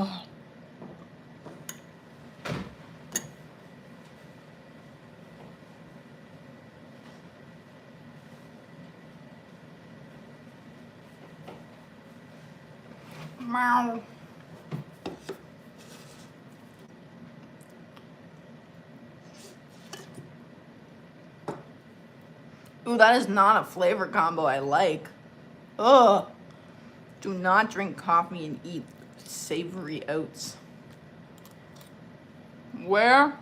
Meow. Ooh, that is not a flavor combo I like. Ugh. Do not drink coffee and eat savory oats. Where?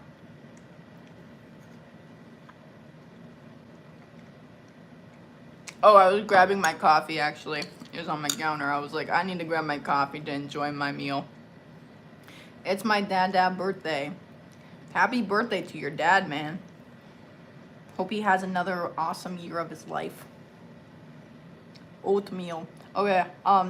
Oh, I was grabbing my coffee actually. It was on my counter. I was like, I need to grab my coffee to enjoy my meal. It's my dad birthday. Happy birthday to your dad, man. Hope he has another awesome year of his life. Oatmeal. Okay,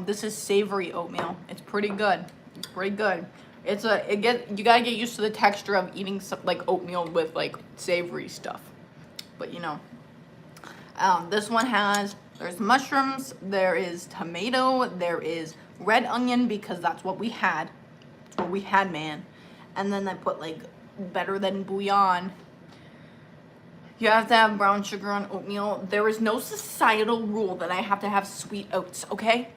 this is savory oatmeal. It's pretty good. It's pretty good. You gotta get used to the texture of eating some, like oatmeal with like savory stuff. But you know, this one there's mushrooms, there is tomato, there is red onion because that's what we had. That's what we had, man. And then I put like better than bouillon. You have to have brown sugar on oatmeal. There is no societal rule that I have to have sweet oats, okay?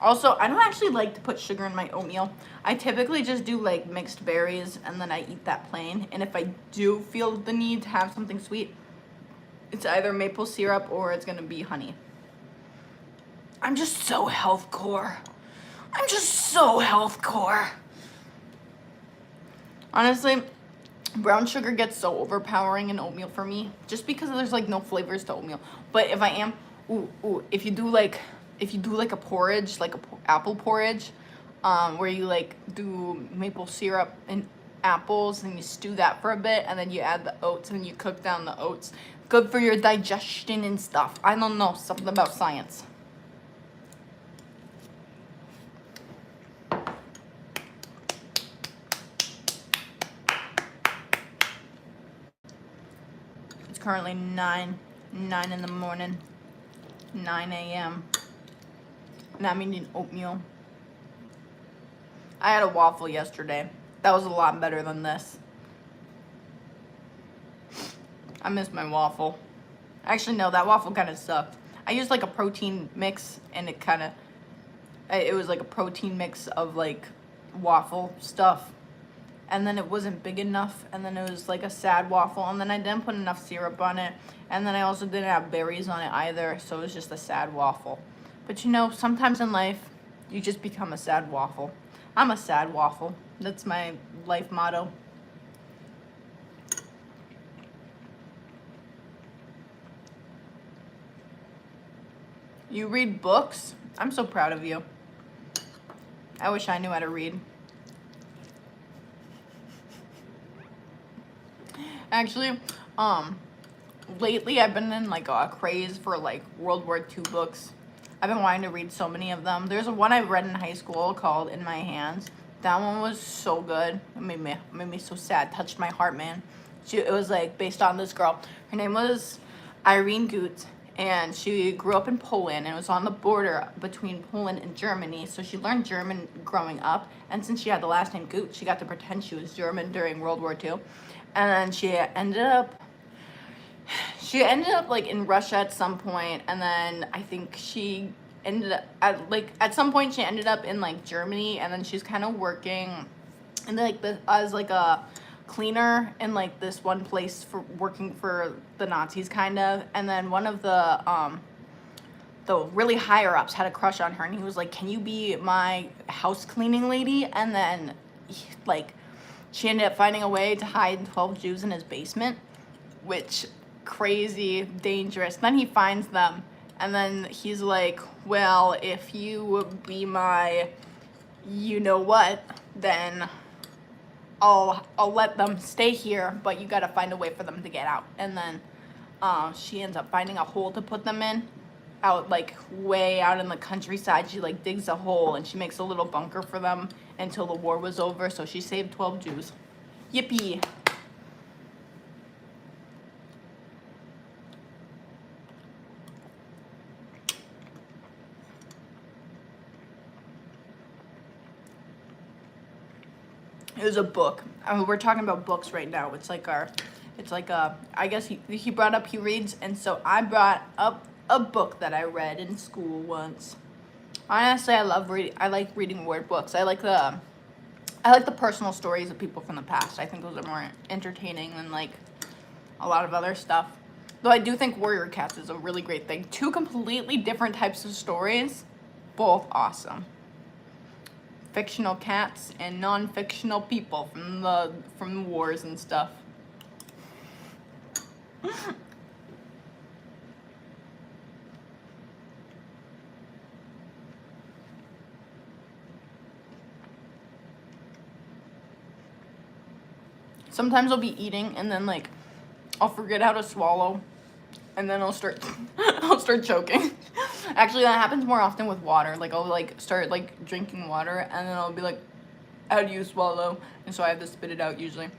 Also, I don't actually like to put sugar in my oatmeal. I typically just do like mixed berries and then I eat that plain. And if I do feel the need to have something sweet, it's either maple syrup or it's gonna be honey. I'm just so health core. I'm just so health core. Honestly, brown sugar gets so overpowering in oatmeal for me just because there's like no flavors to oatmeal. But if I am, if you do like a porridge, like apple porridge, where you like do maple syrup and apples and you stew that for a bit and then you add the oats and you cook down the oats. Good for your digestion and stuff. I don't know, something about science. It's currently 9 in the morning, 9 a.m. and I'm eating oatmeal. I had a waffle yesterday. That was a lot better than this. I miss my waffle. Actually, no, that waffle kind of sucked. I used like a protein mix and it was like a protein mix of like waffle stuff. And then it wasn't big enough, and then it was like a sad waffle, and then I didn't put enough syrup on it, and then I also didn't have berries on it either, so it was just a sad waffle. But you know, sometimes in life, you just become a sad waffle. I'm a sad waffle. That's my life motto. You read books? I'm so proud of you. I wish I knew how to read. Actually, lately I've been in like a craze for like World War II books. I've been wanting to read so many of them. There's one I read in high school called In My Hands. That one was so good. It made me so sad. Touched my heart, man. It was like based on this girl. Her name was Irene Goots, and she grew up in Poland and was on the border between Poland and Germany. So she learned German growing up, and since she had the last name Goots, she got to pretend she was German during World War II. And then she ended up like in Russia at some point, and then I think she ended up at some point she ended up in like Germany, and then she's kind of working and like as like a cleaner in like this one place for working for the Nazis kind of. And then one of the really higher ups had a crush on her, and he was like, can you be my house cleaning lady? And then she ended up finding a way to hide 12 Jews in his basement, which crazy, dangerous. Then he finds them, and then he's like, well, if you would be my you know what, then I'll let them stay here, but you gotta find a way for them to get out. And then she ends up finding a hole to put them in, out like way out in the countryside. She like digs a hole and she makes a little bunker for them until the war was over. So she saved 12 Jews. Yippee. It was a book. We're talking about books right now. I guess he brought up he reads, and so I brought up a book that I read in school once. Honestly, I love reading. I like reading word books. I like the personal stories of people from the past. I think those are more entertaining than like a lot of other stuff. Though I do think Warrior Cats is a really great thing. Two completely different types of stories, both awesome. Fictional cats and non-fictional people from the wars and stuff. Sometimes I'll be eating and then like I'll forget how to swallow and then I'll start I'll start choking. Actually, that happens more often with water. Like I'll like start like drinking water and then I'll be like, how do you swallow? And so I have to spit it out usually.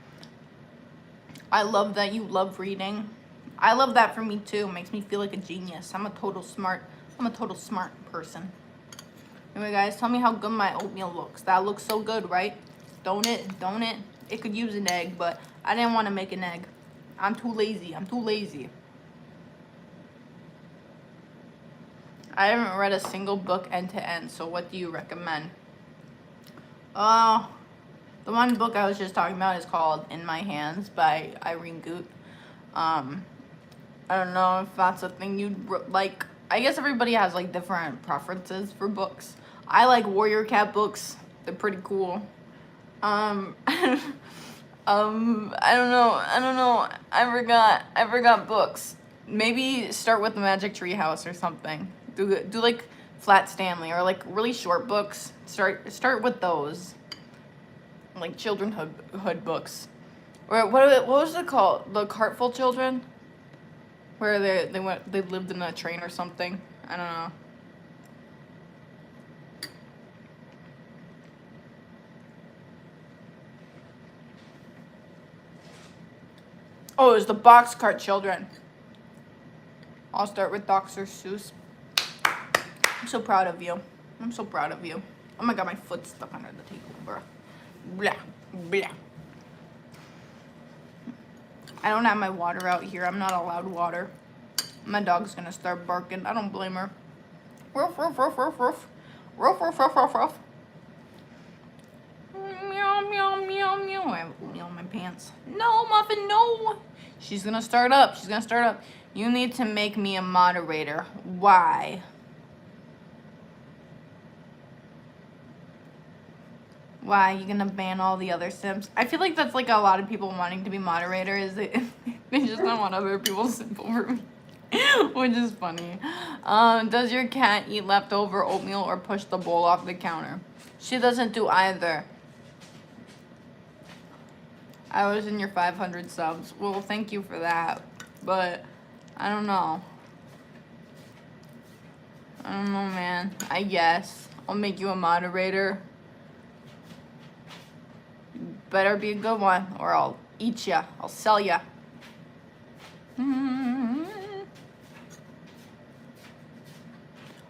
I love that you love reading. I love that for me too. It makes me feel like a genius. I'm a total smart person. Anyway, guys, tell me how good my oatmeal looks. That looks so good, right? Don't it? It could use an egg, but I didn't want to make an egg. I'm too lazy. I haven't read a single book end to end, so what do you recommend? The one book I was just talking about is called In My Hands by Irene Goot. I don't know if that's a thing you'd like. I guess everybody has like different preferences for books. I like Warrior Cat books. They're pretty cool. I don't know. I forgot books. Maybe start with the Magic Tree House or something. Do like Flat Stanley or like really short books. Start with those. Like childrenhood books. Or what was it called? The Cartful Children? Where they lived in a train or something. I don't know. Oh, it was the Boxcar Children. I'll start with Dr. Seuss. I'm so proud of you. Oh my god, my foot's stuck under the table, bro. Blah, blah. I don't have my water out here. I'm not allowed water. My dog's gonna start barking. I don't blame her. Ruff, ruff, ruff, ruff, ruff. Ruff, ruff, ruff, ruff, ruff. Meow, meow, meow, meow. I have oatmeal in my pants. No, Muffin, no. She's gonna start up. You need to make me a moderator. Why? Why? You gonna ban all the other Sims? I feel like that's like a lot of people wanting to be moderators. They just don't want other people to simp over me. Which is funny. Does your cat eat leftover oatmeal or push the bowl off the counter? She doesn't do either. I was in your 500 subs. Well, thank you for that. But, I don't know. Man. I guess. I'll make you a moderator. Better be a good one, or I'll eat ya. I'll sell ya.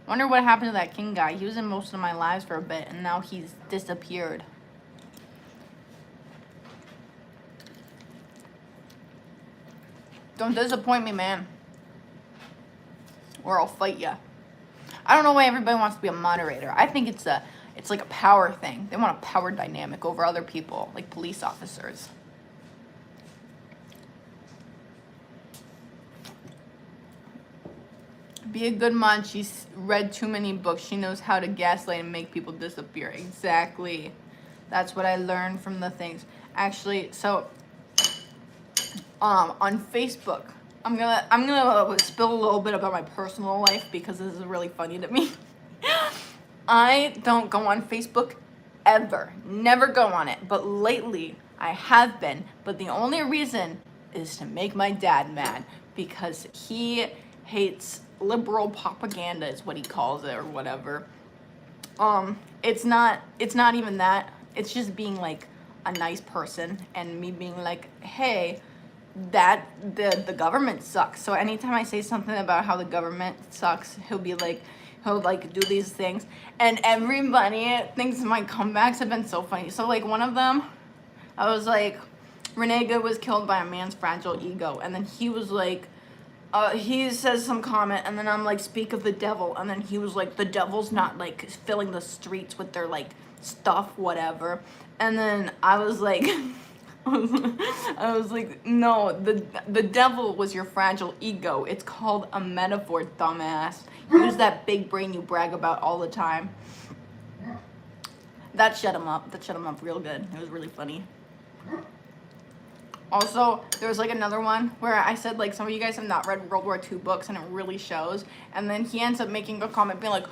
Wonder what happened to that king guy. He was in most of my lives for a bit, and now he's disappeared. Don't disappoint me, man. Or I'll fight ya. I don't know why everybody wants to be a moderator. I think it's like a power thing. They want a power dynamic over other people, like police officers. Be a good mod. She's read too many books. She knows how to gaslight and make people disappear. Exactly. That's what I learned from the things. Actually, so on Facebook, I'm gonna spill a little bit about my personal life because this is really funny to me. I don't go on Facebook ever. Never go on it. But lately, I have been. But the only reason is to make my dad mad because he hates liberal propaganda is what he calls it or whatever. It's not even that. It's just being like a nice person and me being like, hey, that the government sucks. So anytime I say something about how the government sucks, he'll do these things, and everybody thinks my comebacks have been so funny. So like one of them, I was like, Renee Good was killed by a man's fragile ego. And then he was like, he says some comment, and then I'm like, speak of the devil. And then he was like, the devil's not like filling the streets with their like stuff, whatever. And then I was like, I was like, no, the devil was your fragile ego. It's called a metaphor, dumbass. Use that big brain you brag about all the time. That shut him up. That shut him up real good. It was really funny. Also, there was like another one where I said like some of you guys have not read World War II books and it really shows. And then he ends up making a comment being like,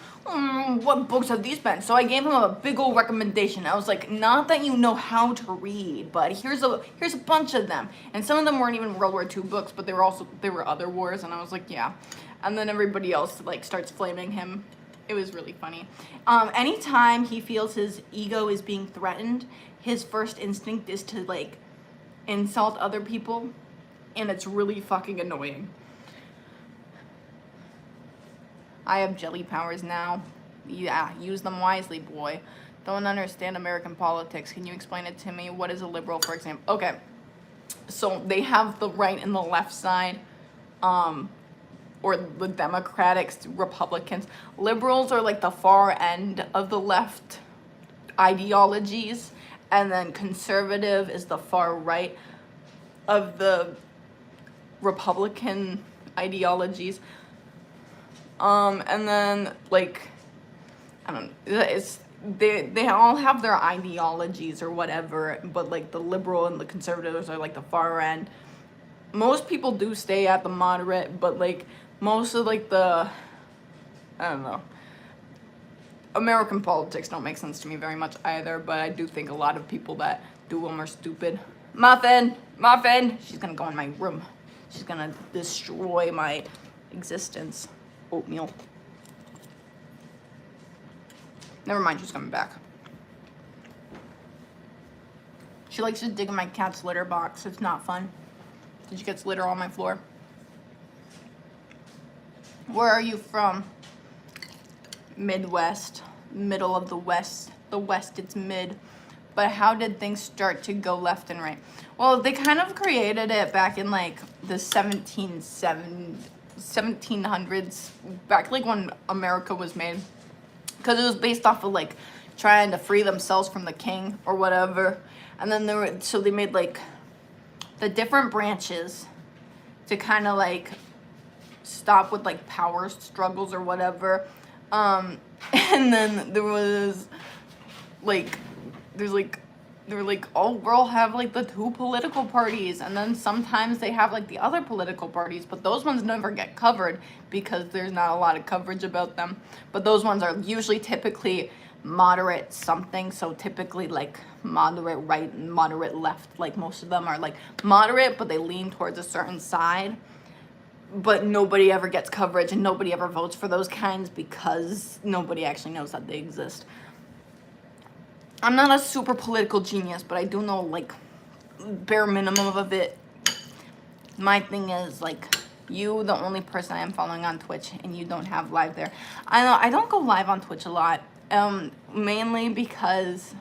what books have these been? So I gave him a big old recommendation. I was like, not that you know how to read, but here's a bunch of them. And some of them weren't even World War II books, but they were other wars. And I was like, yeah. And then everybody else like starts flaming him. It was really funny. Anytime he feels his ego is being threatened, his first instinct is to like insult other people, and it's really fucking annoying. I have jelly powers now. Yeah, use them wisely, boy. Don't understand American politics. Can you explain it to me? What is a liberal, for example? Okay, so they have the right and the left side, or the Democrats, Republicans. Liberals are like the far end of the left ideologies, and then conservative is the far right of the Republican ideologies. And then like, I don't know, it's they all have their ideologies or whatever, but like the liberal and the conservatives are like the far end. Most people do stay at the moderate, but like most of like the, I don't know, American politics don't make sense to me very much either, but I do think a lot of people that do them are stupid. Muffin! She's gonna go in my room. She's gonna destroy my existence. Oatmeal. Never mind, she's coming back. She likes to dig in my cat's litter box. It's not fun. Did you get litter on my floor? Where are you from? Midwest, middle of the West. The West, it's mid. But how did things start to go left and right? Well, they kind of created it back in like the 1700s, back like when America was made. Because it was based off of like trying to free themselves from the king or whatever. And then they made like the different branches to kind of like stop with like power struggles or whatever. And then there were like, oh, we'll have like the two political parties, and then sometimes they have like the other political parties, but those ones never get covered because there's not a lot of coverage about them. But those ones are usually typically moderate something, so typically like moderate right and moderate left. Like most of them are like moderate, but they lean towards a certain side. But nobody ever gets coverage and nobody ever votes for those kinds because nobody actually knows that they exist. I'm not a super political genius, but I do know like bare minimum of it. My thing is like, you the only person I am following on Twitch and you don't have live there. I know I don't go live on Twitch a lot, mainly because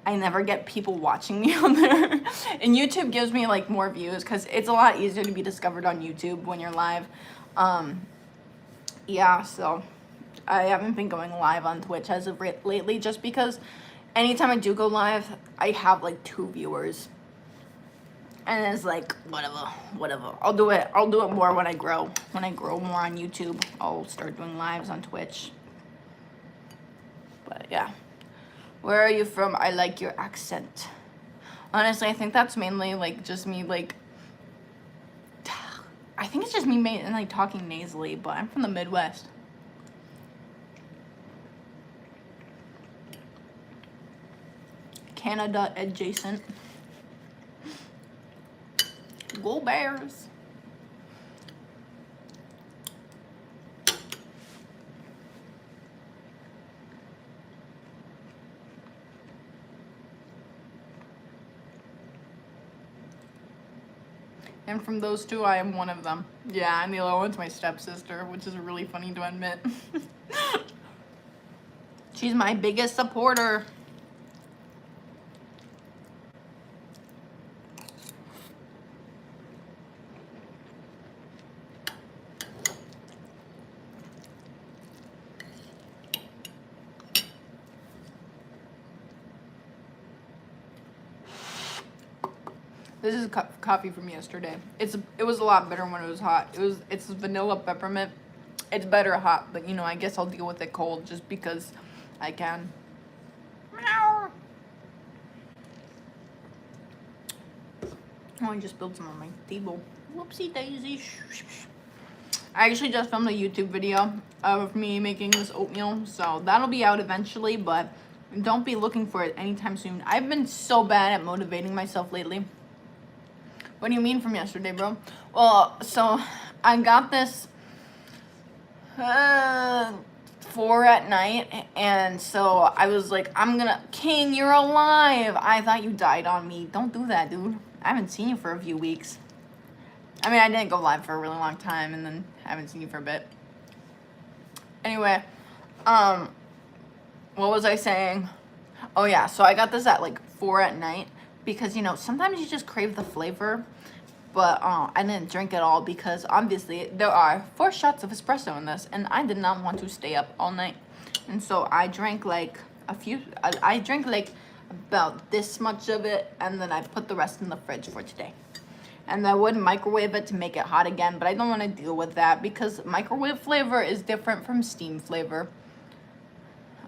I never get people watching me on there. And YouTube gives me like more views because it's a lot easier to be discovered on YouTube when you're live. Yeah, so I haven't been going live on Twitch as of lately, just because anytime I do go live, I have like 2 viewers. And it's like, whatever. I'll do it more when I grow. When I grow more on YouTube, I'll start doing lives on Twitch. But yeah. Where are you from? I like your accent. Honestly, I think that's mainly like just me like, I think it's just me like talking nasally, but I'm from the Midwest. Canada adjacent. Go Bears. And from those 2, I am one of them. Yeah, and the other one's my stepsister, which is really funny to admit. She's my biggest supporter. This is coffee from yesterday. It was a lot better when it was hot. It's vanilla peppermint. It's better hot, but you know, I guess I'll deal with it cold just because I can. Meow. Oh, I just spilled some on my table. Whoopsie daisy. I actually just filmed a YouTube video of me making this oatmeal, so that'll be out eventually, but don't be looking for it anytime soon. I've been so bad at motivating myself lately. What do you mean from yesterday, bro? Well, so I got this 4 at night, and so I was like, King, you're alive. I thought you died on me. Don't do that, dude. I haven't seen you for a few weeks. I mean, I didn't go live for a really long time, and then I haven't seen you for a bit. Anyway, what was I saying? Oh yeah, so I got this at like 4 at night because, you know, sometimes you just crave the flavor, but I didn't drink it all because obviously there are 4 shots of espresso in this, and I did not want to stay up all night. And so I drank like I drank like about this much of it, and then I put the rest in the fridge for today. And I would microwave it to make it hot again, but I don't want to deal with that because microwave flavor is different from steam flavor.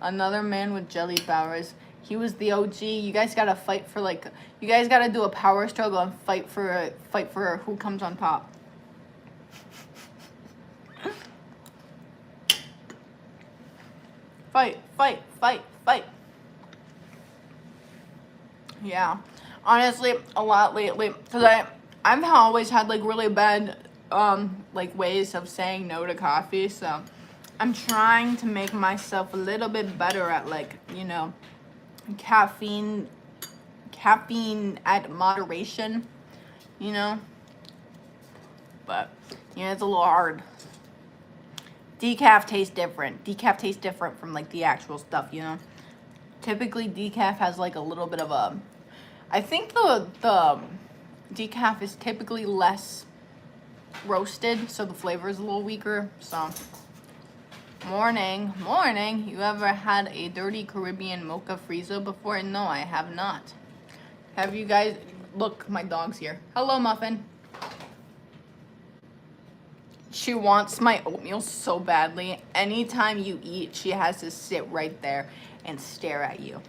Another man with jelly powers. He was the OG. You guys gotta fight for you guys gotta do a power struggle and fight for who comes on top. Fight. Yeah, honestly, a lot lately because I've always had like really bad like ways of saying no to coffee, so I'm trying to make myself a little bit better at like, you know, caffeine at moderation, you know. But yeah, it's a little hard. Decaf tastes different. Decaf tastes different from like the actual stuff, you know. Typically decaf has like a little bit of a, I think the decaf is typically less roasted, so the flavor is a little weaker. So morning. You ever had a dirty Caribbean mocha frizo before? No, I have not. Have you guys? Look, my dog's here. Hello, Muffin. She wants my oatmeal so badly. Anytime you eat, she has to sit right there and stare at you.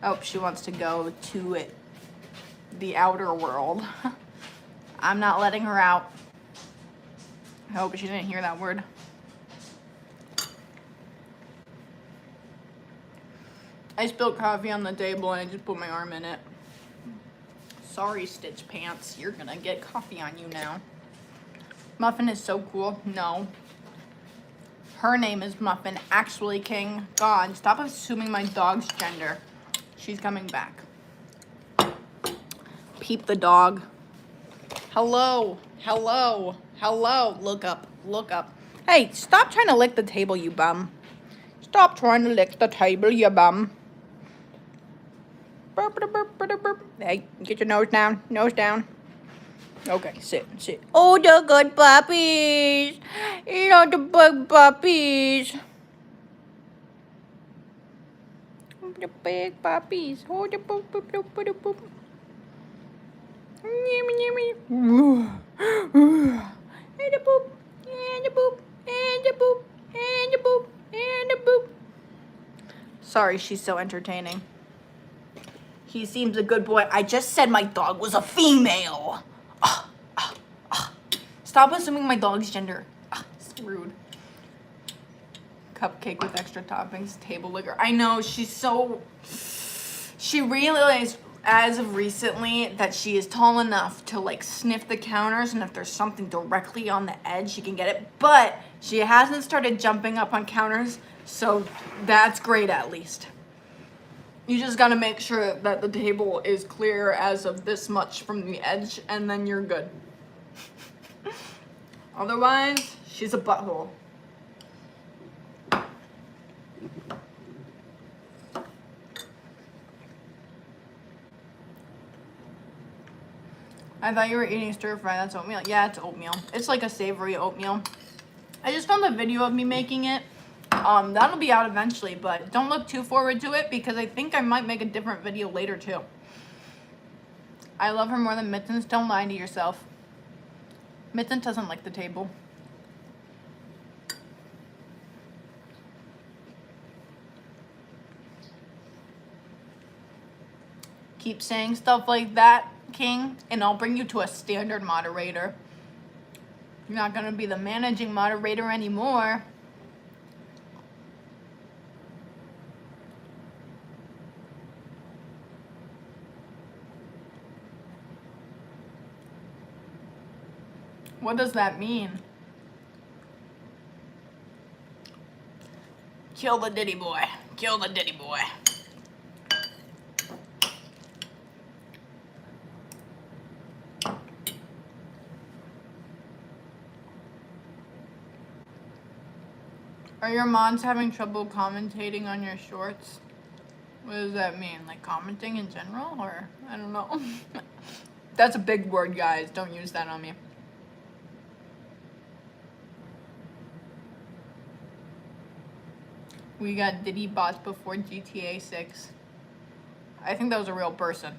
Oh, she wants to go to it, the outer world. I'm not letting her out. I hope she didn't hear that word. I spilled coffee on the table and I just put my arm in it. Sorry, Stitch Pants. You're gonna get coffee on you now. Muffin is so cool. No. Her name is Muffin. Actually, King. God, stop assuming my dog's gender. She's coming back. Peep the dog. Hello. Look up. Hey, stop trying to lick the table, you bum. Stop trying to lick the table, you bum. Hey, get your nose down. Okay, sit. Oh, the good puppies. You know, the big puppies. The big puppies. Oh, the boop. Yummy. And the boop. Sorry, she's so entertaining. He seems a good boy. I just said my dog was a female. Stop assuming my dog's gender. It's rude. Cupcake with extra toppings, table liquor. I know, she realized as of recently that she is tall enough to like sniff the counters, and if there's something directly on the edge, she can get it. But she hasn't started jumping up on counters, so that's great at least. You just gotta make sure that the table is clear as of this much from the edge, and then you're good. Otherwise, she's a butthole. I thought you were eating stir fry. That's oatmeal. Yeah, it's oatmeal. It's like a savory oatmeal. I just filmed a video of me making it. That'll be out eventually, but don't look too forward to it because I think I might make a different video later too. I love her more than Mittens. Don't lie to yourself. Mittens doesn't like the table. Keep saying stuff like that, King, and I'll bring you to a standard moderator. You're not gonna be the managing moderator anymore. What does that mean? Kill the Diddy boy. Kill the Diddy boy. Are your mods having trouble commentating on your shorts? What does that mean? Like commenting in general? Or I don't know. That's a big word, guys. Don't use that on me. We got Diddy bots before GTA 6. I think that was a real person.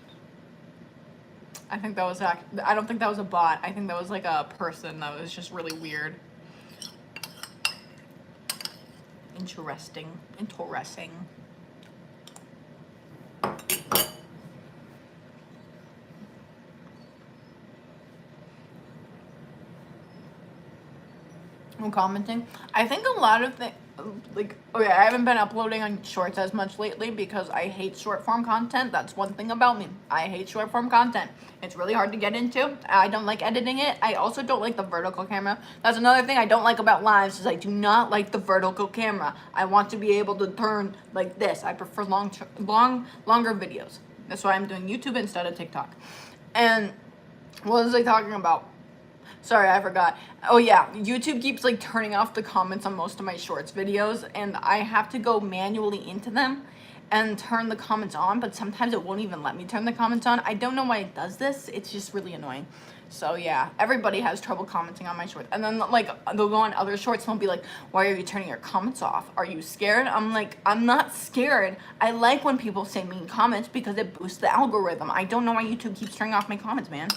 I think that was I don't think that was a bot. I think that was like a person that was just really weird. Interesting. I'm commenting. I think a lot of the okay, I haven't been uploading on shorts as much lately because I hate short form content. That's one thing about me. I hate short form content. It's really hard to get into. I don't like editing it. I also don't like the vertical camera. That's another thing I don't like about lives is I do not like the vertical camera. I want to be able to turn like this. I prefer longer videos. That's why I'm doing YouTube instead of TikTok. And what was I talking about? Sorry, I forgot. Oh yeah, YouTube keeps like turning off the comments on most of my shorts videos, and I have to go manually into them and turn the comments on, but sometimes it won't even let me turn the comments on. I don't know why it does this. It's just really annoying. So yeah, everybody has trouble commenting on my shorts. And then like they'll go on other shorts and they'll be like, why are you turning your comments off? Are you scared? I'm like, I'm not scared. I like when people say mean comments because it boosts the algorithm. I don't know why YouTube keeps turning off my comments, man.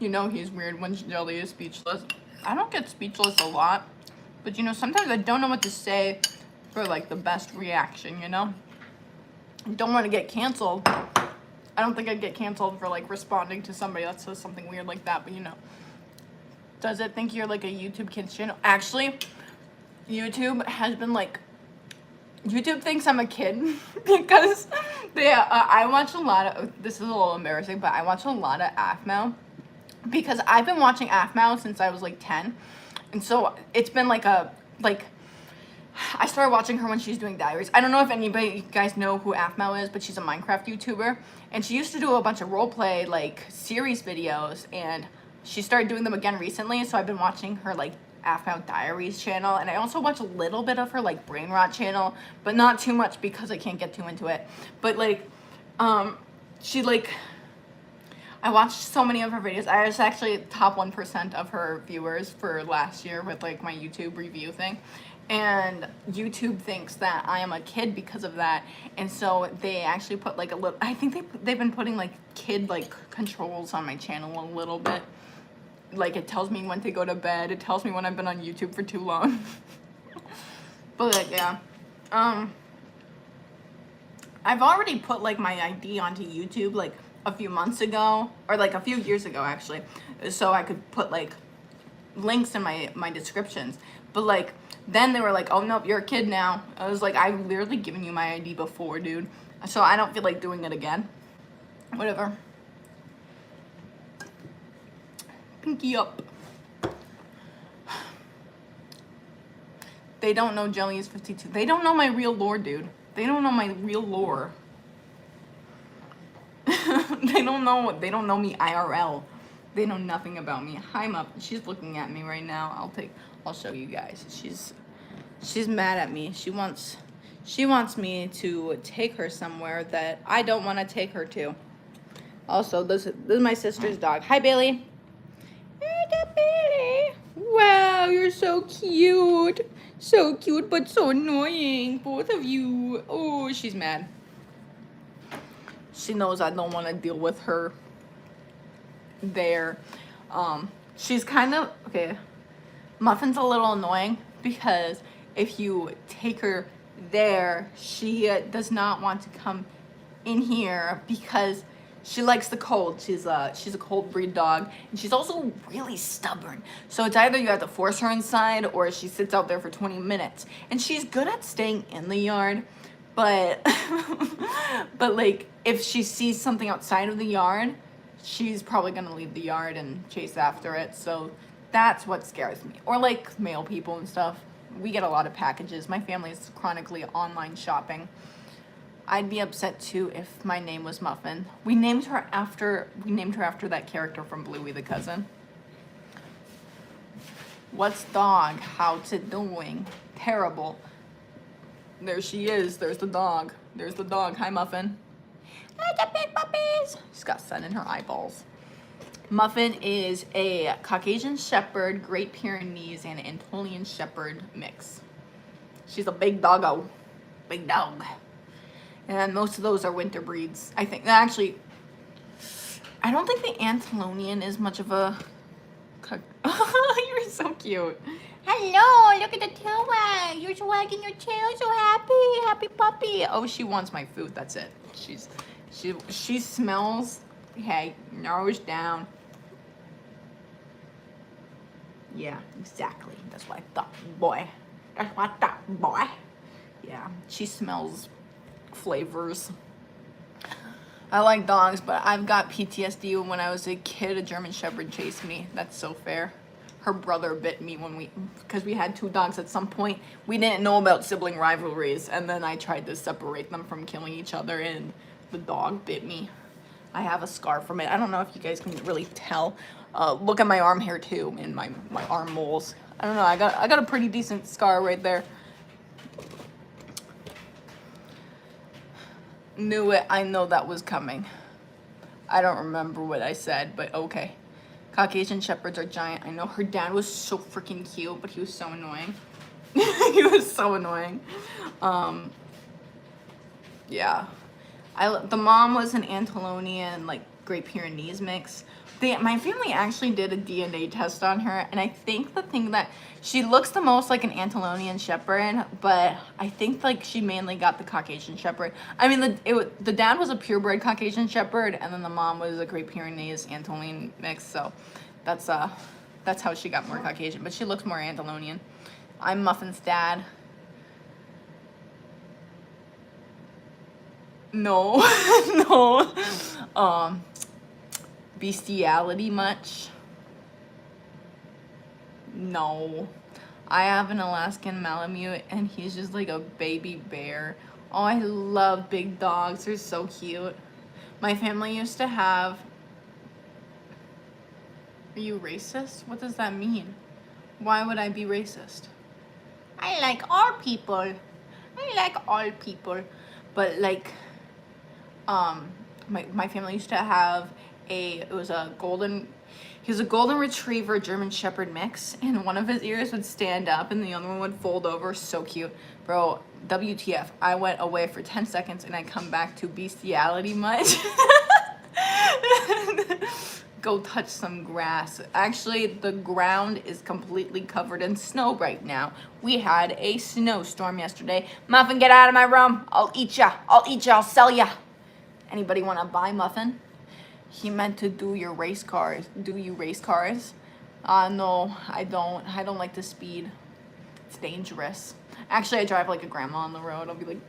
You know he's weird when Jelly is speechless. I don't get speechless a lot, but you know, sometimes I don't know what to say for like the best reaction, you know? I don't want to get canceled. I don't think I'd get canceled for like responding to somebody that says something weird like that, but you know. Does it think you're like a YouTube kids channel? Actually, YouTube has been like, YouTube thinks I'm a kid because I watch a lot of, this is a little embarrassing, but I watch a lot of Aphmau because I've been watching Aphmau since I was like 10. And so it's been like I started watching her when she was doing diaries. I don't know if anybody, you guys know who Aphmau is, but she's a Minecraft YouTuber. And she used to do a bunch of roleplay like series videos, and she started doing them again recently. So I've been watching her like Aphmau Diaries channel, and I also watch a little bit of her like Brain Rot channel, but not too much because I can't get too into it. But like, she like, I watched so many of her videos. I was actually top 1% of her viewers for last year with like my YouTube review thing. And YouTube thinks that I am a kid because of that. And so they actually put like a little, I think they've been putting like kid like controls on my channel a little bit. Like it tells me when to go to bed. It tells me when I've been on YouTube for too long. But like, yeah. I've already put like my ID onto YouTube like a few months ago, or like a few years ago actually, so I could put like links in my descriptions. But like then they were like, oh nope, you're a kid now. I was like, I've literally given you my ID before, dude, so I don't feel like doing it again. Whatever. Pinky up. They don't know Jelly is 52. They don't know my real lore, dude. They don't know my real lore. They don't know me IRL. They know nothing about me. Hi, Mup. She's looking at me right now. I'll show you guys. She's mad at me. She wants me to take her somewhere that I don't want to take her to. Also, this is my sister's dog. Hi, Bailey. Bailey. Wow, you're so cute. So cute, but so annoying. Both of you. Oh, she's mad. She knows I don't want to deal with her there. She's kind of, okay, Muffin's a little annoying because if you take her there, she does not want to come in here because she likes the cold. She's a cold breed dog, and she's also really stubborn. So it's either you have to force her inside or she sits out there for 20 minutes. And she's good at staying in the yard, but but like if she sees something outside of the yard, she's probably gonna leave the yard and chase after it. So that's what scares me. Or like mail people and stuff. We get a lot of packages. My family is chronically online shopping. I'd be upset too if my name was Muffin. We named her after that character from Bluey the Cousin. What's dog? How's it doing? Terrible. There she is. There's the dog. There's the dog. Hi, Muffin. Hi, the big puppies. She's got sun in her eyeballs. Muffin is a Caucasian Shepherd, Great Pyrenees, and Anatolian Shepherd mix. She's a big doggo. Big dog. And most of those are winter breeds, I think. Actually, I don't think the Anatolian is much of a... You're so cute. Hello, look at the tail wag. You're wagging your tail, so happy. Happy puppy. Oh, she wants my food. That's it. She smells. Hey, nose down. Yeah, exactly. That's what I thought, boy. That's what I thought, boy. Yeah, she smells flavors. I like dogs, but I've got PTSD. When I was a kid, a German Shepherd chased me. That's so fair. Her brother bit me because we had two dogs at some point. We didn't know about sibling rivalries, and then I tried to separate them from killing each other, and the dog bit me. I have a scar from it. I don't know if you guys can really tell. Look at my arm hair too, and my arm moles. I don't know. I got a pretty decent scar right there. Knew it. I know that was coming. I don't remember what I said, but okay. Caucasian Shepherds are giant. I know her dad was so freaking cute, but he was so annoying. He was so annoying. Yeah. The mom was an Anatolian, like Great Pyrenees mix. My family actually did a DNA test on her, and I think the thing that she looks the most like an Anatolian Shepherd, but I think like she mainly got the Caucasian Shepherd. I mean, the dad was a purebred Caucasian Shepherd, and then the mom was a Great Pyrenees Anatolian mix. So that's how she got more Caucasian, but she looks more Anatolian. I'm Muffin's dad. No, no. Bestiality much? No. I have an Alaskan Malamute, and he's just like a baby bear. Oh, I love big dogs. They're so cute. My family used to have... Are you racist? What does that mean? Why would I be racist? I like all people. I like all people. But like, my family used to have he was a golden retriever German Shepherd mix, and one of his ears would stand up and the other one would fold over. So cute. Bro, WTF. I went away for 10 seconds and I come back to bestiality much. Go touch some grass. Actually, the ground is completely covered in snow right now. We had a snowstorm yesterday. Muffin, get out of my room. I'll eat ya. I'll sell ya. Anybody want to buy Muffin? He meant to do your race cars. Do you race cars? No, I don't. I don't like the speed. It's dangerous. Actually, I drive like a grandma on the road. I'll be like...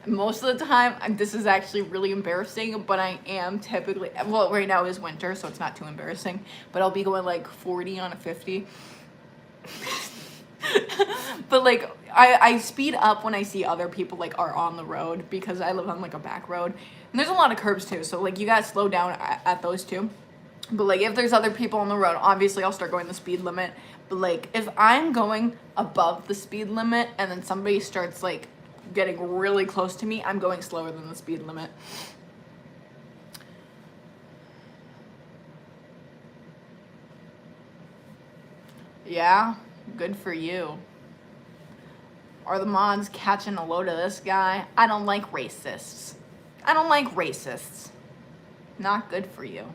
Most of the time, this is actually really embarrassing, but I am typically... Well, right now is winter, so it's not too embarrassing. But I'll be going like 40 on a 50. But like, I speed up when I see other people like are on the road, because I live on like a back road. And there's a lot of curbs too, so like you gotta slow down at those too. But like if there's other people on the road, obviously I'll start going the speed limit. But like if I'm going above the speed limit and then somebody starts like getting really close to me, I'm going slower than the speed limit. Yeah, good for you. Or the mods catching a load of this guy. I don't like racists. I don't like racists. Not good for you.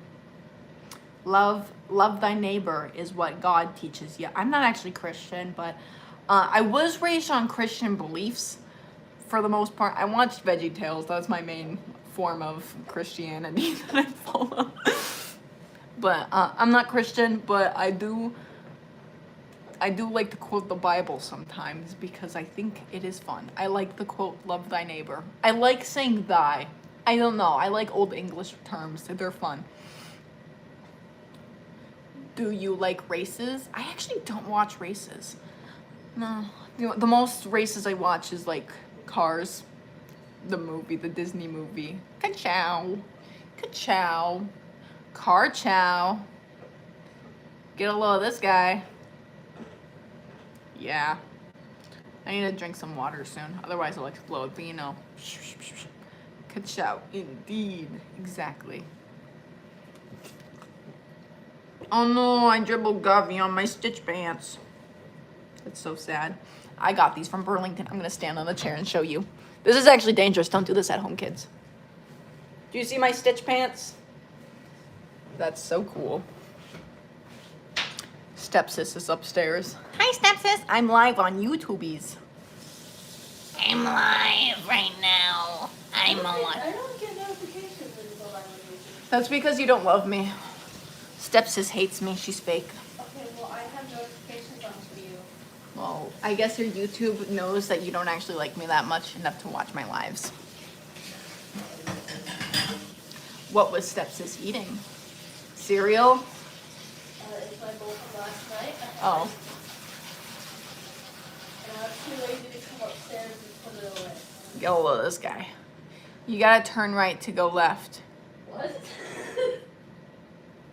Love thy neighbor is what God teaches you. I'm not actually Christian, but I was raised on Christian beliefs for the most part. I watched VeggieTales. That's my main form of Christianity that I follow. But I'm not Christian, but I do like to quote the Bible sometimes because I think it is fun. I like the quote, love thy neighbor. I like saying thy. I don't know. I like old English terms. They're fun. Do you like races? I actually don't watch races. No. The most races I watch is like Cars, the movie, the Disney movie. Ka-chow. Ka-chow. Car chow. Get a load of this guy. Yeah. I need to drink some water soon. Otherwise I'll explode. But you know. Ka-chow. Indeed. Exactly. Oh no, I dribbled Govy on my Stitch pants. That's so sad. I got these from Burlington. I'm gonna stand on the chair and show you. This is actually dangerous. Don't do this at home, kids. Do you see my Stitch pants? That's so cool. Stepsis is upstairs. Hi, Stepsis. I'm live on YouTubies. I'm live right now. I'm alive. I don't get notifications when you go live on YouTube. That's because you don't love me. Stepsis hates me. She's fake. Okay, well, I have notifications on for you. Well, I guess your YouTube knows that you don't actually like me that much enough to watch my lives. What was Stepsis eating? Cereal? It's my bowl from last night. Oh. And I was too lazy to come upstairs and put it away. Get a load of this guy. You gotta turn right to go left. What?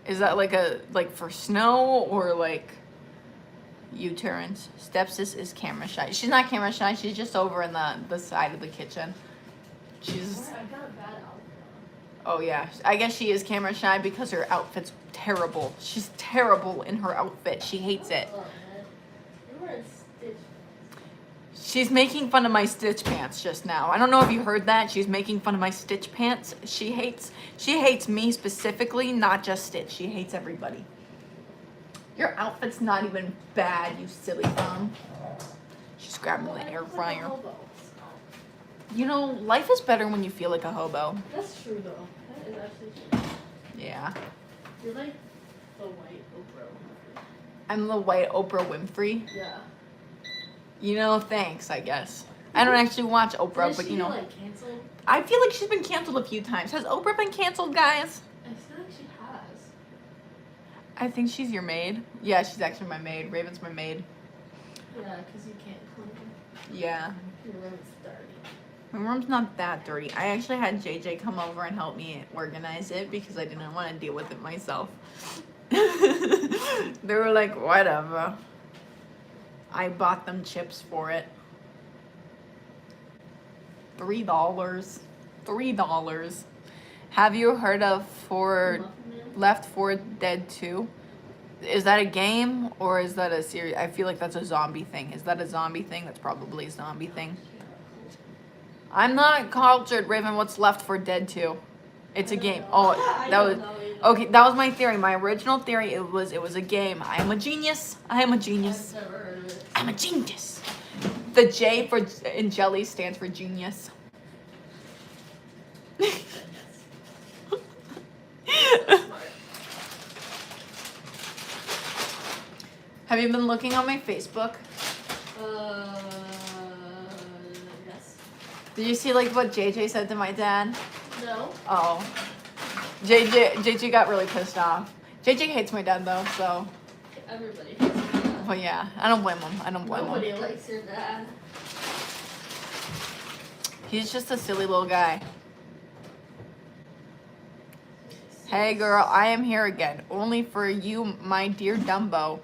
Is that like for snow or like U-turns? Stepsis is camera shy. She's not camera shy. She's just over in the side of the kitchen. She's. I got a bad outfit on. Oh yeah. I guess she is camera shy because her outfit's terrible. She's terrible in her outfit. She hates it. Oh, man. You're wearing Stitch. She's making fun of my Stitch pants just now. I don't know if you heard that. She's making fun of my Stitch pants. She hates me specifically, not just Stitch. She hates everybody. Your outfit's not even bad, you silly bum. She's grabbing the air fryer. You know, life is better when you feel like a hobo. That's true, though. That is actually true. Yeah. You're like the white Oprah. I'm the white Oprah Winfrey. Yeah. You know, thanks, I guess. I don't actually watch Oprah, Did but she you know. get, like, canceled? I feel like she's been canceled a few times. Has Oprah been canceled, guys? I feel like she has. I think she's your maid. Yeah, she's actually my maid. Raven's my maid. Yeah, because you can't clean. Yeah. Your room's dirty. My room's not that dirty. I actually had JJ come over and help me organize it because I didn't want to deal with it myself. They were like, whatever. I bought them chips for it. $3. $3. Have you heard of Left 4 Dead 2? Is that a game or is that a series? I feel like that's a zombie thing. Is that a zombie thing? That's probably a zombie thing. I'm not cultured, Raven. What's Left 4 Dead 2? It's a game. Oh, that was okay. That was my theory. My original theory. It was a game. I am a genius. I am a genius. I've never heard of it. I'm a genius. The J for in jelly stands for genius. Have you been looking on my Facebook? Yes. Did you see like what JJ said to my dad? No. Oh. JJ got really pissed off. JJ hates my dad though, so. Everybody hates your dad. Well, yeah, I don't blame him. I don't blame Nobody him. likes your dad. He's just a silly little guy. Hey girl, I am here again. Only for you, my dear Dumbo.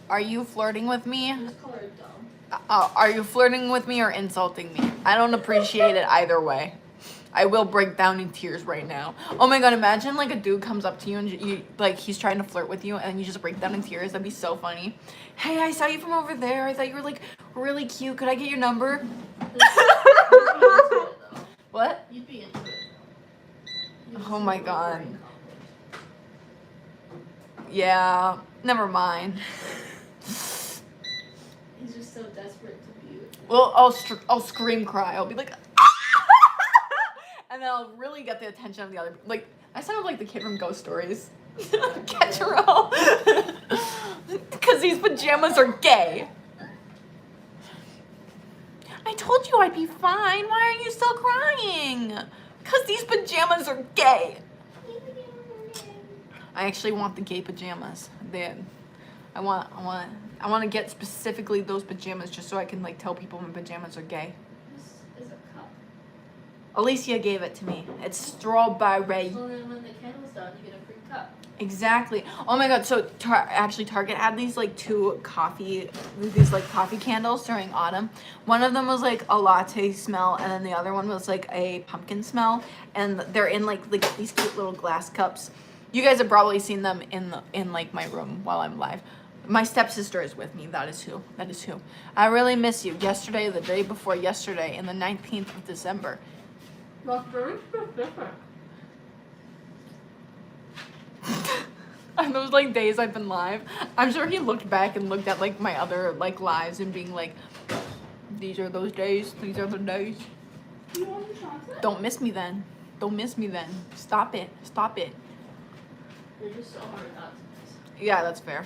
Are you flirting with me? Just call her dumb. Are you flirting with me or insulting me? I don't appreciate it either way. I will break down in tears right now. Oh my god, imagine like a dude comes up to you and you like he's trying to flirt with you and you just break down in tears. That'd be so funny. Hey, I saw you from over there. I thought you were like really cute. Could I get your number? What? You'd be into it. You'd Oh my just god. very accomplished. Yeah, never mind. He's just so desperate to be with you. Well, I'll scream cry. I'll be like, and then I'll really get the attention of the other. Like I sound like the kid from Ghost Stories. Catch her all. Because these pajamas are gay. I told you I'd be fine. Why are you still crying? Because these pajamas are gay. I actually want the gay pajamas. I want to get specifically those pajamas just so I can like tell people my pajamas are gay. This is a cup. Alicia gave it to me. It's strawberry. So then when the candle's done, you get a free cup. Exactly. Oh my god. So actually, Target had these like these coffee candles during autumn. One of them was like a latte smell, and then the other one was like a pumpkin smell. And they're in like these cute little glass cups. You guys have probably seen them in like my room while I'm live. My stepsister is with me. That is who. I really miss you. Yesterday, the day before yesterday, in the 19th of December. That's very specific. On those like days I've been live, I'm sure he looked back and looked at like my other like lives and being like, these are those days. These are the days. Do you want some chocolate? Don't miss me then. Stop it. You're just so hard not to miss. Yeah, that's fair.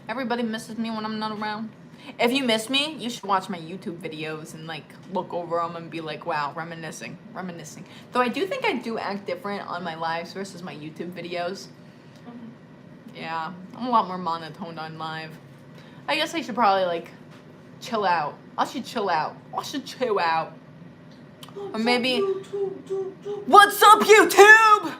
Everybody misses me when I'm not around. If you miss me, you should watch my YouTube videos and like look over them and be like, wow, reminiscing. Though I do think I do act different on my lives versus my YouTube videos. Yeah, I'm a lot more monotone on live. I guess I should probably like chill out. I should chill out. Or maybe, what's up, YouTube?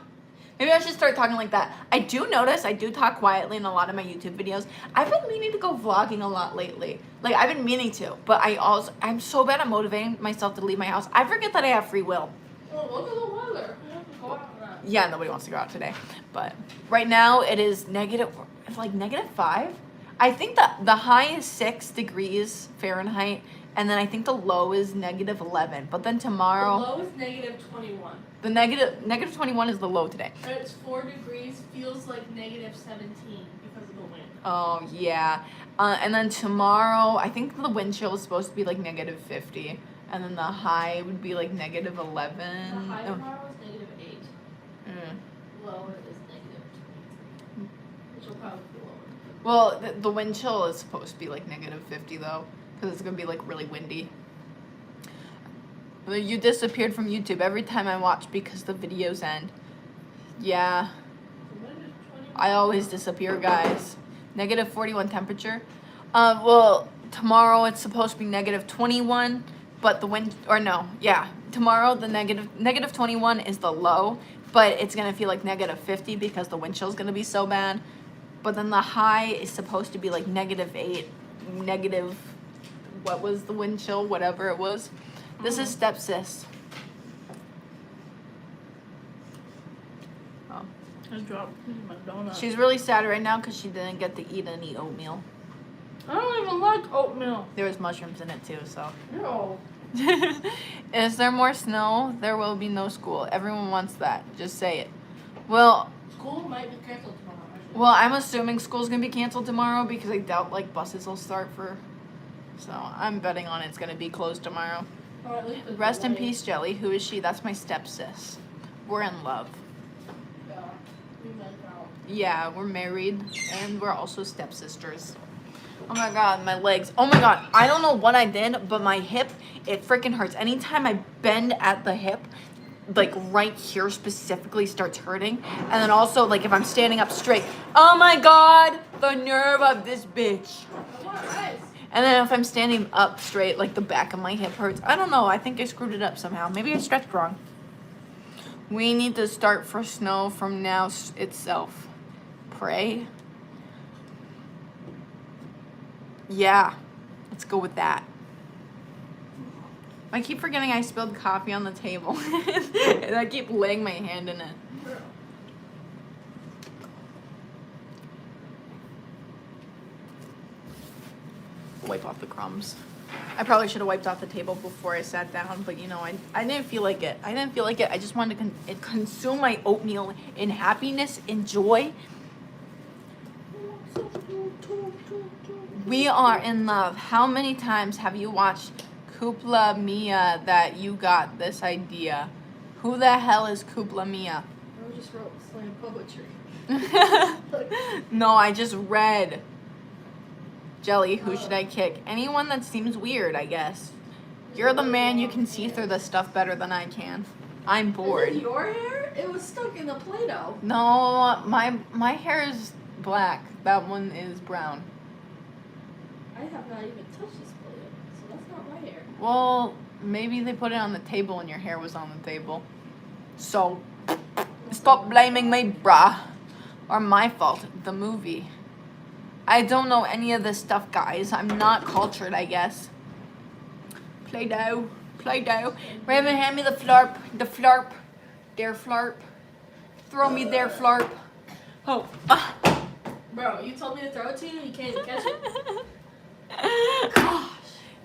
Maybe I should start talking like that. I do notice I do talk quietly in a lot of my YouTube videos. I've been meaning to go vlogging a lot lately. Like I've been meaning to, but I'm so bad at motivating myself to leave my house. I forget that I have free will. Well, look at the weather. We have to go out for that. Yeah, nobody wants to go out today. But right now it is it's like -5. I think the high is 6 degrees Fahrenheit, and then I think the low is -11. But then tomorrow, The low is -21. the negative 21 is the low today. And it's 4 degrees, feels like -17 because of the wind. Oh yeah, and then tomorrow I think the wind chill is supposed to be like -50, and then the high would be like -11. The high Oh. tomorrow is -8. Mm. Lower is -23. Which will probably be lower. Well, the wind chill is supposed to be like -50 though, because it's gonna be like really windy. Well, you disappeared from YouTube every time I watch because the videos end. Yeah, The wind is 21. I always disappear, guys. -41 temperature. Well, tomorrow it's supposed to be -21, but the wind, or no, yeah, tomorrow the -21 is the low, but it's gonna feel like -50 because the wind chill is gonna be so bad. But then the high is supposed to be like -8, what was the wind chill, whatever it was. This is stepsis. Oh. I dropped my donut. She's really sad right now because she didn't get to eat any oatmeal. I don't even like oatmeal. There was mushrooms in it too, so. No. Is there more snow? There will be no school. Everyone wants that. Just say it. Well, School might be canceled tomorrow. Actually. well, I'm assuming school's gonna be canceled tomorrow because I doubt like buses will start for. So I'm betting on it's gonna be closed tomorrow. Or at least it's Rest in delayed. peace, Jelly. Who is she? That's my stepsis. We're in love. Yeah. We might out. Yeah, we're married and we're also stepsisters. Oh my god, my legs. Oh my god, I don't know what I did, but my hip, it freaking hurts. Anytime I bend at the hip, like right here specifically starts hurting. And then also, like if I'm standing up straight, oh my god, the nerve of this bitch. I want ice. And then if I'm standing up straight, like the back of my hip hurts. I don't know, I think I screwed it up somehow. Maybe I stretched wrong. We need to start for snow from now itself. Pray. Yeah, let's go with that. I keep forgetting I spilled coffee on the table. And I keep laying my hand in it. Wipe off the crumbs. I probably should have wiped off the table before I sat down, but you know, I didn't feel like it. I didn't feel like it. I just wanted to consume my oatmeal in happiness and joy. We are in love. How many times have you watched Kupla Mia that you got this idea? Who the hell is Kupla Mia? I just wrote slam poetry. No, I just read. Jelly, who should I kick? Anyone that seems weird, I guess. You're the man, you can see through this stuff better than I can. I'm bored. Is it your hair? It was stuck in the Play-Doh. No, my hair is black. That one is brown. I have not even touched this Play-Doh, so that's not my hair. Well, maybe they put it on the table and your hair was on the table. So, stop blaming me, bruh. Or my fault, the movie. I don't know any of this stuff, guys. I'm not cultured, I guess. Play-Doh. Play-Doh. Raven, hand me the flarp. The flarp. Dare flarp. Throw me there, flarp. Oh. Bro, you told me to throw it to you and you can't even catch it. Gosh.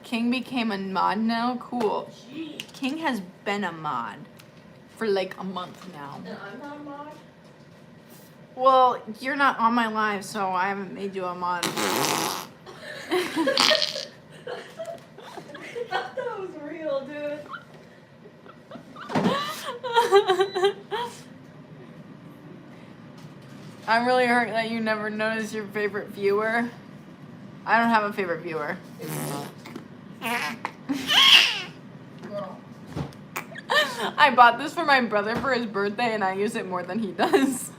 King became a mod now? Cool. Jeez. King has been a mod for like a month now. And I'm not a mod? Well, you're not on my live, so I haven't made you a mod. I thought that was real, dude. I'm really hurt that you never noticed your favorite viewer. I don't have a favorite viewer. Girl. I bought this for my brother for his birthday, and I use it more than he does.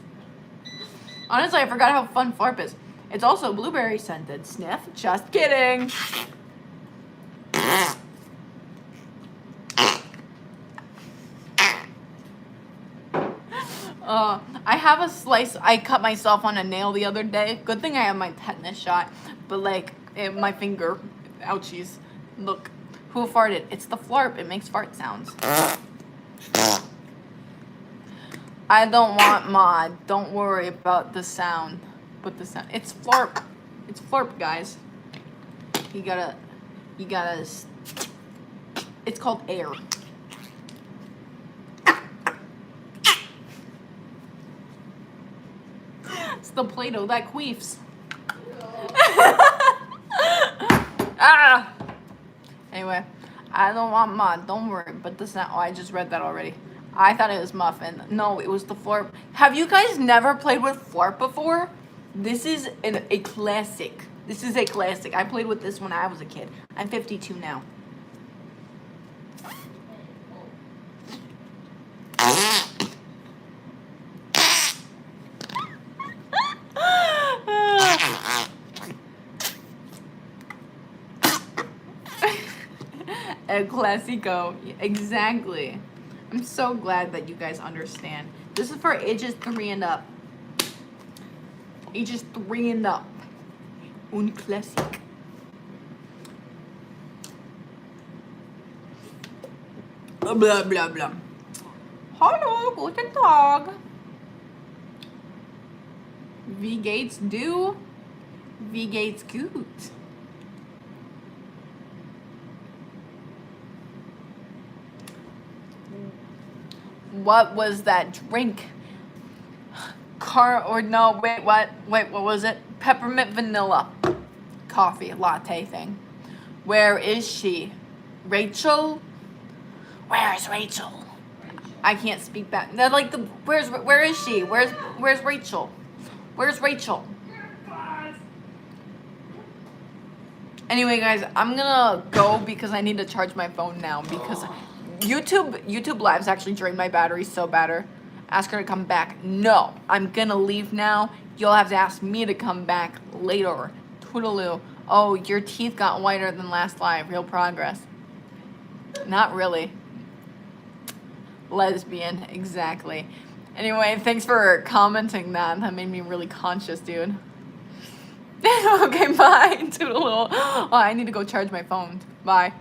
Honestly, I forgot how fun Flarp is. It's also blueberry scented. Sniff? Just kidding. I have a slice. I cut myself on a nail the other day. Good thing I have my tetanus shot. But like, my finger. Ouchies. Look. Who farted? It's the Flarp. It makes fart sounds. I don't want mod. Don't worry about the sound. But the sound. It's Flarp. It's Flarp, guys. You gotta. It's called air. It's the Play-Doh that queefs. Ah! Anyway, I don't want mod. Don't worry. But the sound. Oh, I just read that already. I thought it was Muffin. No, it was the Flarp. Have you guys never played with Flarp before? This is a classic. This is a classic. I played with this when I was a kid. I'm 52 now. El Clasico. Exactly. I'm so glad that you guys understand. This is for ages 3 and up. Ages 3 and up. Un classic. Blah, blah, blah. Hallo, guten Tag. Wie geht's du? Wie geht's gut? What was that drink? What was it? Peppermint vanilla coffee latte thing. Where is she? Rachel? Where is Rachel? I can't speak back. They're like where is she? Where's Rachel? Where's Rachel? Anyway, guys, I'm gonna go because I need to charge my phone now because YouTube Lives actually drained my battery so bad. Ask her to come back. No, I'm gonna leave now. You'll have to ask me to come back later. Toodaloo. Oh, your teeth got whiter than last live. Real progress. Not really. Lesbian, exactly. Anyway, thanks for commenting that. That made me really conscious, dude. Okay, bye. Toodaloo. Oh, I need to go charge my phone. Bye.